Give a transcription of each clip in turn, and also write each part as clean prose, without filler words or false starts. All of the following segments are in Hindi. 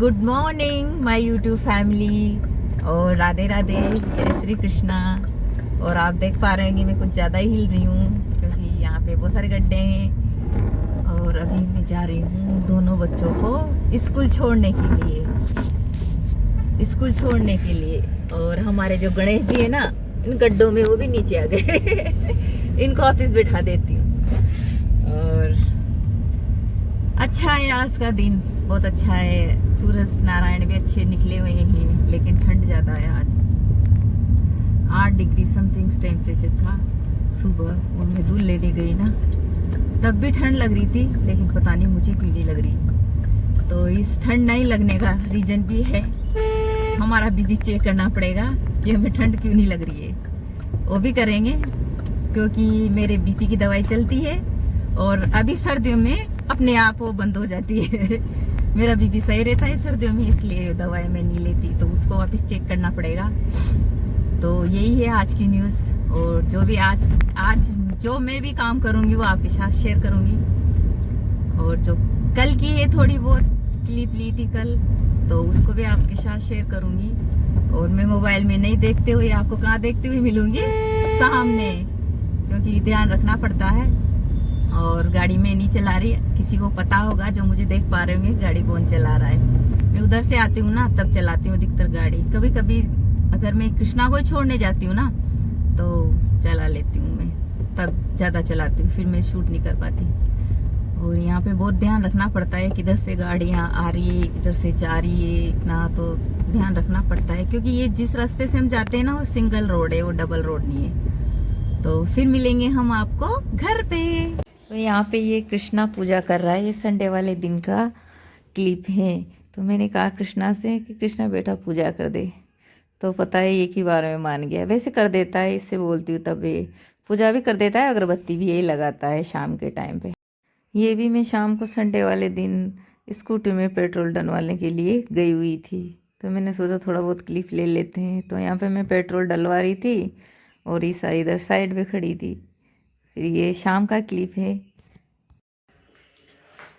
Good morning my YouTube family और राधे राधे, जय श्री कृष्णा। और आप देख पा रहे हैं मैं कुछ ज़्यादा ही हिल रही हूँ क्योंकि यहाँ पे बहुत सारे गड्ढे हैं। और अभी मैं जा रही हूँ दोनों बच्चों को स्कूल छोड़ने के लिए। और हमारे जो गणेश जी है ना, इन गड्ढों में वो भी नीचे आ गए इनको ऑफिस बैठा देती हूँ। और अच्छा है, आज का दिन बहुत अच्छा है। सूरज नारायण भी अच्छे निकले हुए हैं, लेकिन ठंड ज़्यादा है। आज 8 डिग्री समथिंग टेम्परेचर था सुबह। और मैं दूध लेने गई ना, तब भी ठंड लग रही थी, लेकिन पता नहीं मुझे क्यों नहीं लग रही। तो इस ठंड नहीं लगने का रीजन भी है, हमारा बीपी चेक करना पड़ेगा कि हमें ठंड क्यों नहीं लग रही है। वो भी करेंगे क्योंकि मेरे बीपी की दवाई चलती है और अभी सर्दियों में अपने आप वो बंद हो जाती है मेरा बीपी सही रहता है सर्दियों में, इसलिए दवाई मैं नहीं लेती, तो उसको वापस चेक करना पड़ेगा। तो यही है आज की न्यूज़। और जो भी आज जो मैं भी काम करूंगी वो आपके साथ शेयर करूंगी। और जो कल की है, थोड़ी बहुत क्लिप ली थी कल, तो उसको भी आपके साथ शेयर करूंगी। और मैं मोबाइल में नहीं देखते हुए आपको कहाँ देखते हुए मिलूंगी, सामने, क्योंकि ध्यान रखना पड़ता है। और गाड़ी में नहीं चला रही, किसी को पता होगा जो मुझे देख पा रहे होंगे गाड़ी कौन चला रहा है। मैं उधर से आती हूँ ना, तब चलाती हूँ अधिकतर गाड़ी। कभी कभी अगर मैं कृष्णा को छोड़ने जाती हूँ ना, तो चला लेती हूँ मैं, तब ज़्यादा चलाती हूँ, फिर मैं शूट नहीं कर पाती। और यहाँ पे बहुत ध्यान रखना पड़ता है, किधर से गाड़ियाँ आ रही है, किधर से जा रही है, इतना तो ध्यान रखना पड़ता है। क्योंकि ये जिस रास्ते से हम जाते हैं ना, वो सिंगल रोड है, वो डबल रोड नहीं है। तो फिर मिलेंगे हम आपको घर पे। तो यहाँ पे ये कृष्णा पूजा कर रहा है, ये संडे वाले दिन का क्लिप है। तो मैंने कहा कृष्णा से कि कृष्णा बेटा पूजा कर दे, तो पता है एक ही बार में मान गया। वैसे कर देता है, इससे बोलती हूँ तब ये पूजा भी कर देता है, अगरबत्ती भी यही लगाता है शाम के टाइम पे। ये भी मैं शाम को संडे वाले दिन स्कूटी में पेट्रोल डलवाने के लिए गई हुई थी, तो मैंने सोचा थोड़ा बहुत क्लिप ले लेते हैं। तो यहाँ पे मैं पेट्रोल डलवा रही थी और ईसा इधर साइड पे खड़ी थी। फिर ये शाम का क्लिप है।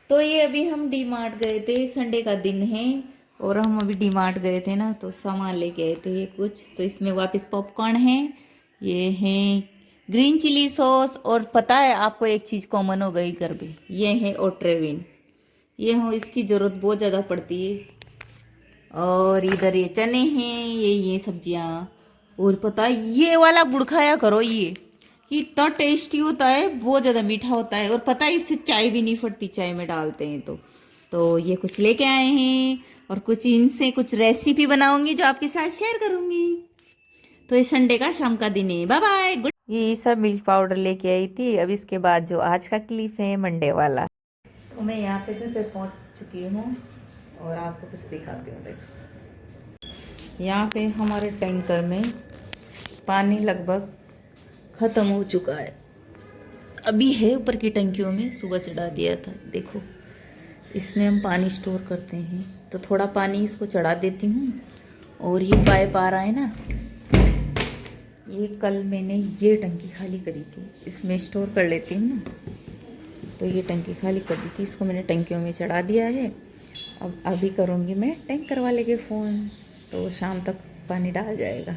तो ये अभी हम डी मार्ट गए थे, संडे का दिन है, और हम अभी डी मार्ट गए थे ना, तो सामान लेके आए थे ये कुछ। तो इसमें वापस पॉपकॉर्न है, ये है ग्रीन चिली सॉस, और पता है आपको एक चीज़ कॉमन हो गई घर पे, ये है ओट्रेविन। ये हो, इसकी ज़रूरत बहुत ज़्यादा पड़ती है। और इधर ये चने हैं, ये सब्जियां। और पता है ये वाला गुड़ खाया करो, ये इतना टेस्टी होता है, बहुत ज़्यादा मीठा होता है। और पता है इससे चाय भी नहीं फटती, चाय में डालते हैं तो ये कुछ लेके आए हैं। और कुछ इनसे कुछ रेसिपी बनाऊंगी जो आपके साथ शेयर करूंगी। तो ये संडे का शाम का दिन है। Bye bye, good. ये सब मिल्क पाउडर लेके आई थी। अब इसके बाद जो आज का क्लिप है मंडे वाला। तो मैं यहाँ पे घर पे पहुँच चुकी हूँ और आपको कुछ दिखाती हूँ। देखो यहाँ पे हमारे टैंकर में पानी लगभग ख़त्म हो चुका है। अभी है ऊपर की टंकियों में, सुबह चढ़ा दिया था। देखो इसमें हम पानी स्टोर करते हैं, तो थोड़ा पानी इसको चढ़ा देती हूँ। और ये पाइप आ रहा है ना, ये कल मैंने ये टंकी खाली करी थी, इसमें स्टोर कर लेती हूँ ना। तो ये टंकी खाली कर दी थी, इसको मैंने टंकियों में चढ़ा दिया है। अब अभी करूँगी मैं टैंकर वाले के फ़ोन, तो शाम तक पानी डाल जाएगा।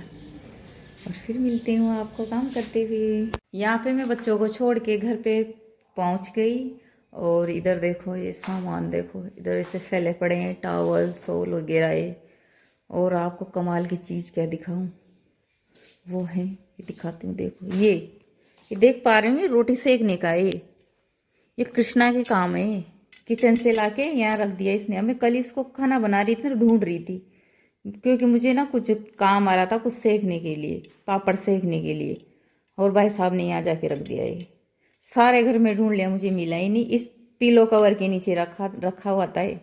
और फिर मिलती हूँ आपको काम करते हुए। यहाँ पे मैं बच्चों को छोड़ के घर पे पहुँच गई। और इधर देखो ये सामान, देखो इधर ऐसे फैले पड़े हैं, टॉवल सोल वगैरह ये। और आपको कमाल की चीज़ क्या दिखाऊं, वो है, ये दिखाती हूँ। देखो ये देख पा रहे होंगे, रोटी सेकने का है ये कृष्णा के काम है। किचन से लाके यहाँ रख दिया इसने। मैं कल इसको खाना बना रही थी, ढूंढ रही थी, क्योंकि मुझे ना कुछ काम आ रहा था, कुछ सेकने के लिए, पापड़ सेकने के लिए। और भाई साहब ने यहाँ जाके रख दिया ये। सारे घर में ढूंढ लिया, मुझे मिला ही नहीं। इस पिलो कवर के नीचे रखा हुआ था ये।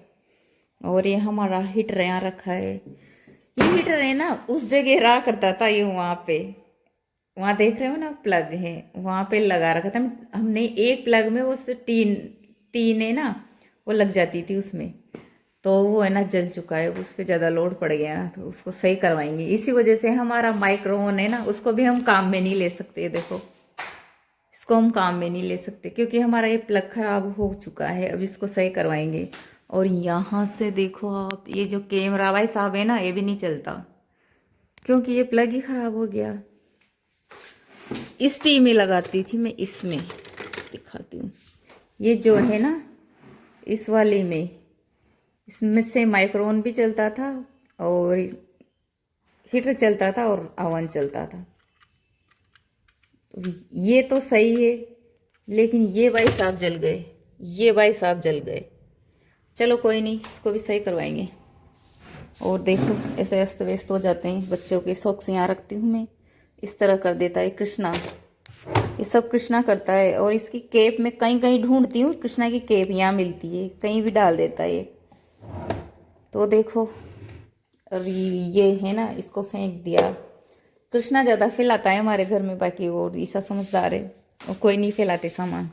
और ये हमारा हीटर यहाँ रखा है। ये हीटर है ना, उस जगह रहा करता था ये, वहाँ पे, वहाँ देख रहे हो ना प्लग है, वहाँ पे लगा रखा था हमने। एक प्लग में वो तीन तीन है ना, वो लग जाती थी उसमें। तो वो है ना जल चुका है, उस पर ज़्यादा लोड पड़ गया ना, तो उसको सही करवाएंगे। इसी वजह से हमारा माइक्रोवेव है ना, उसको भी हम काम में नहीं ले सकते। देखो इसको हम काम में नहीं ले सकते, क्योंकि हमारा ये प्लग खराब हो चुका है। अब इसको सही करवाएंगे। और यहाँ से देखो आप, ये जो कैमरा भाई साहब है ना, ये भी नहीं चलता क्योंकि ये प्लग ही खराब हो गया। इस टी में लगाती थी मैं, इसमें दिखाती हूँ। ये जो है ना, इस वाले में, इसमें से माइक्रोन भी चलता था और हीटर चलता था और ओवन चलता था। तो ये तो सही है, लेकिन ये भाई साहब जल गए, ये भाई साहब जल गए। चलो कोई नहीं, इसको भी सही करवाएंगे। और देखो ऐसे अस्त व्यस्त हो जाते हैं। बच्चों के सॉक्स यहाँ रखती हूँ मैं, इस तरह कर देता है कृष्णा। ये सब कृष्णा करता है। और इसकी केप मैं कहीं कहीं ढूंढती हूँ, कृष्णा की केप यहाँ मिलती है, कहीं भी डाल देता है ये। तो देखो, और ये है ना, इसको फेंक दिया। कृष्णा ज़्यादा फैलाता है हमारे घर में, बाकी वो ईसा समझदार है, और कोई नहीं फैलाते सामान।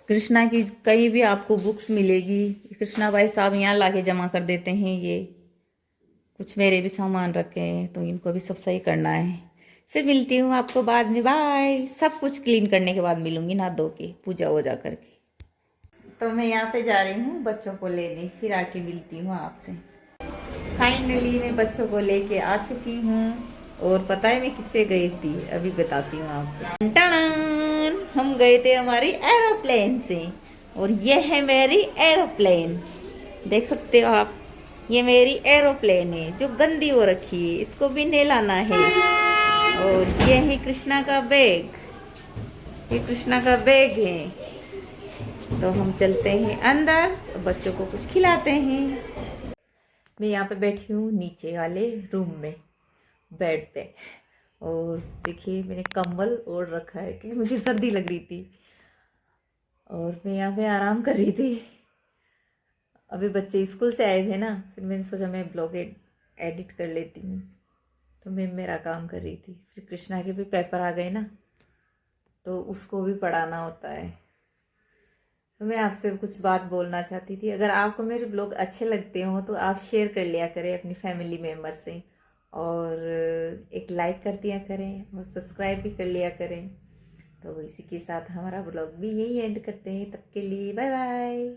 कृष्णा की कहीं भी आपको बुक्स मिलेगी, कृष्णा भाई साहब यहाँ लाके जमा कर देते हैं। ये कुछ मेरे भी सामान रखे हैं, तो इनको भी सब सही करना है। फिर मिलती हूँ आपको बाद में, बाय। सब कुछ क्लीन करने के बाद मिलूंगी, नहा धो के, पूजा वूजा करके। तो मैं यहाँ पे जा रही हूँ बच्चों को लेने, फिर आके मिलती हूँ आपसे। फाइनली मैं बच्चों को लेके आ चुकी हूँ। और पता है मैं किससे गई थी, अभी बताती हूँ आपको। टन, हम गए थे हमारी एरोप्लेन से। और ये है मेरी एरोप्लेन, देख सकते हो आप। ये मेरी एरोप्लेन है जो गंदी हो रखी है, इसको भी नहलाना है। और ये है कृष्णा का बैग, ये कृष्णा का बैग है। तो हम चलते हैं अंदर, बच्चों को कुछ खिलाते हैं। मैं यहाँ पे बैठी हूँ नीचे वाले रूम में, बेड पे। और देखिए मैंने कंबल ओढ़ रखा है क्योंकि मुझे सर्दी लग रही थी। और मैं यहाँ पे आराम कर रही थी। अभी बच्चे स्कूल से आए थे ना, फिर मैंने सोचा मैं ब्लॉग एडिट कर लेती हूँ। तो मैं मेरा काम कर रही थी। फिर कृष्णा के भी पेपर आ गए ना, तो उसको भी पढ़ाना होता है। तो मैं आपसे कुछ बात बोलना चाहती थी। अगर आपको मेरे ब्लॉग अच्छे लगते हो तो आप शेयर कर लिया करें अपनी फैमिली मेम्बर से, और एक लाइक कर दिया करें, और सब्सक्राइब भी कर लिया करें। तो इसी के साथ हमारा ब्लॉग भी यही एंड करते हैं। तब के लिए बाय बाय।